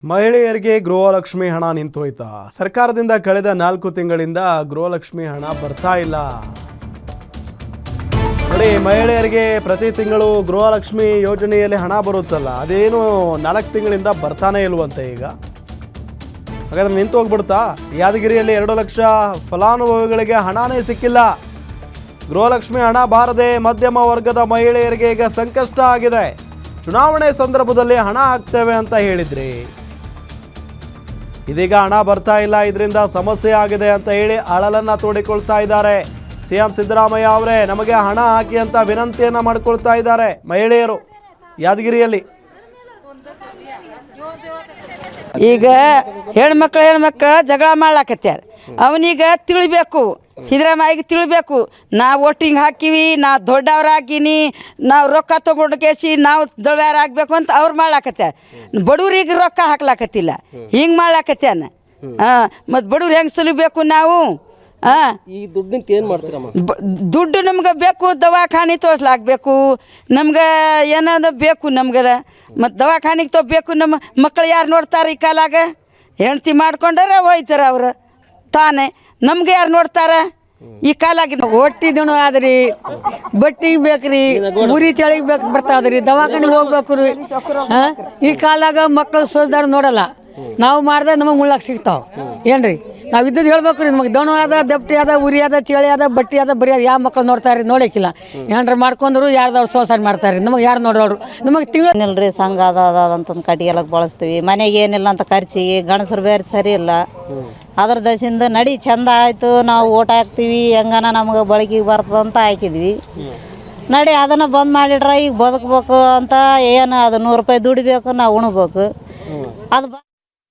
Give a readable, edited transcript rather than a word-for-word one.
ಮಹಿಳೆಯರಿಗೆ ಗೃಹಲಕ್ಷ್ಮಿ ಹಣ ನಿಂತೋಯ್ತಾ? ಸರ್ಕಾರದಿಂದ ಕಳೆದ 4 ತಿಂಗಳಿಂದ ಗೃಹಲಕ್ಷ್ಮಿ ಹಣ ಬರ್ತಾ ಇಲ್ಲ. ನೋಡಿ, ಮಹಿಳೆಯರಿಗೆ ಪ್ರತಿ ತಿಂಗಳು ಗೃಹಲಕ್ಷ್ಮಿ ಯೋಜನೆಯಲ್ಲಿ ಹಣ ಬರುತ್ತಲ್ಲ, ಅದೇನು 4 ತಿಂಗಳಿಂದ ಬರ್ತಾನೆ ಇಲ್ವಂತೆ. ಈಗ ಹಾಗಾದ್ರೆ ನಿಂತು ಹೋಗ್ಬಿಡ್ತಾ? ಯಾದಗಿರಿಯಲ್ಲಿ 2 ಲಕ್ಷ ಫಲಾನುಭವಿಗಳಿಗೆ ಹಣನೇ ಸಿಕ್ಕಿಲ್ಲ. ಗೃಹಲಕ್ಷ್ಮಿ ಹಣ ಬಾರದೆ ಮಧ್ಯಮ ವರ್ಗದ ಮಹಿಳೆಯರಿಗೆ ಈಗ ಸಂಕಷ್ಟ ಆಗಿದೆ. ಚುನಾವಣೆ ಸಂದರ್ಭದಲ್ಲಿ ಹಣ ಹಾಕ್ತೇವೆ ಅಂತ ಹೇಳಿದ್ರಿ, ಇದೀಗ ಹಣ ಬರ್ತಾ ಇಲ್ಲ, ಇದರಿಂದ ಸಮಸ್ಯೆ ಆಗಿದೆ ಅಂತ ಹೇಳಿ ಅಳಲನ್ನ ತೋಡಿಕೊಳ್ತಾ ಇದ್ದಾರೆ. ಸಿಎಂ ಸಿದ್ದರಾಮಯ್ಯ ಅವರೇ ನಮಗೆ ಹಣ ಹಾಕಿ ಅಂತ ವಿನಂತಿಯನ್ನ ಮಾಡ್ಕೊಳ್ತಾ ಇದ್ದಾರೆ ಮಹಿಳೆಯರು ಯಾದಗಿರಿಯಲ್ಲಿ. ಈಗ ಹೆಣ್ಮಕ್ಳು ಜಗಳ ಮಾಡ್ಲಾಕತ್ಯಾರ. ಅವನಿಗ ತಿಳಿಬೇಕು, ಸಿದ್ದರಾಮಯ್ಯಗೆ ತಿಳಿಬೇಕು, ನಾವು ವೋಟಿಂಗ್ ಹಾಕಿವಿ, ನಾವು ದೊಡ್ಡವ್ರು ಹಾಕಿನಿ, ನಾವು ರೊಕ್ಕ ತೊಗೊಂಡು ಕೇಸಿ ನಾವು ದೊಡ್ಡವ್ರು ಆಗಬೇಕು ಅಂತ ಅವ್ರು ಮಾಡ್ಲಾಕತ್ಯಾರ. ಬಡವ್ರಿಗೆ ರೊಕ್ಕ ಹಾಕ್ಲಾಕತ್ತಿಲ್ಲ, ಹಿಂಗೆ ಮಾಡ್ಲಾಕತ್ಯಾನ. ಮತ್ತು ಬಡವ್ರು ಹೆಂಗೆ ಸುಲಿಬೇಕು ನಾವು? ಈ ದುಡ್ಡಿಂತ ಏನು ಮಾಡ್ತೀರಮ್ಮ? ದುಡ್ಡು ನಮ್ಗೆ ಬೇಕು, ದವಾಖಾನೆ ತೋರಿಸ್ಲಾಕಬೇಕು, ನಮ್ಗೆ ಏನಾದ್ರು ಬೇಕು ನಮ್ಗೆ. ಮತ್ತು ದವಾಖಾನೆಗೆ ತೊಗೋಬೇಕು. ನಮ್ಮ ಮಕ್ಕಳು ಯಾರು ನೋಡ್ತಾರೆ ಈ ಕಾಲಾಗ? ಹೆಂಡ್ತಿ ಮಾಡ್ಕೊಂಡಾರ ಹೋಯ್ತಾರ ಅವ್ರು ತಾನೇ, ನಮ್ಗೆ ಯಾರು ನೋಡ್ತಾರ ಈ ಕಾಲಾಗಿ? ಹೊಟ್ಟಿದನು ಆದ್ರಿ, ಬಟ್ಟಿಗೆ ಬೇಕ್ರಿ, ಉರಿ ಚಳಿಗೆ ಬೇಕು ಬರ್ತಾದ್ರಿ, ದವಾಖಾನಿಗೆ ಹೋಗ್ಬೇಕು ರೀ. ಈ ಕಾಲಾಗ ಮಕ್ಕಳು ಸೋಸ್ದಾರ ನೋಡಲ್ಲ, ನಾವು ಮಾಡ್ದೆ ನಮಗೆ ಮುಳ್ಳಾಗ ಸಿಗ್ತಾವೆ ಏನ್ರಿ? ನಾವು ಇದ್ದದ್ದು ಹೇಳ್ಬೇಕು ರೀ. ನಮಗೆ ದಣ ಅದ, ದಪ್ಟಿ ಅದ, ಉರಿ ಅದ, ಚಳಿ ಅದ, ಬಟ್ಟಿ ಅದ, ಬರೀ ಅದು ಯಾವ ಮಕ್ಳು ನೋಡ್ತಾರೆ? ನೋಡೋಕ್ಕಿಲ್ಲ. ಏನ್ರ ಮಾಡ್ಕೊಂಡ್ರು ಯಾರ್ದವ್ರು ಸೋಸಾರಿ ಮಾಡ್ತಾರೆ, ನಮಗೆ ಯಾರು ನೋಡೋರು? ನಮಗೆ ತಿಂಗಳಿಲ್ರಿ ಸಂಘ ಅಂತಂದು ಕಟ್ಟಿಗೆಲಕ್ಕೆ ಬಳಸ್ತೀವಿ. ಮನೆಗೆ ಏನಿಲ್ಲ ಅಂತ ಖರ್ಚಿಗೆ ಗಂಡಸರು ಬೇರೆ ಸರಿ ಇಲ್ಲ. ಅದ್ರ ದಶಿಂದ ನಡಿ ಚಂದ ಆಯಿತು, ನಾವು ಓಟ್ ಹಾಕ್ತೀವಿ, ಹೆಂಗನ ನಮ್ಗೆ ಬಳಕೆಗೆ ಬರ್ತದೆ ಅಂತ ಹಾಕಿದ್ವಿ. ನಡಿ ಅದನ್ನು ಬಂದ್ ಮಾಡಿಡ್ರ ಈಗ ಬದುಕಬೇಕು ಅಂತ ಏನು ಅದು 100 ರೂಪಾಯಿ ದುಡಿಬೇಕು, ನಾವು ಉಣ್ಬೇಕು. ಅದು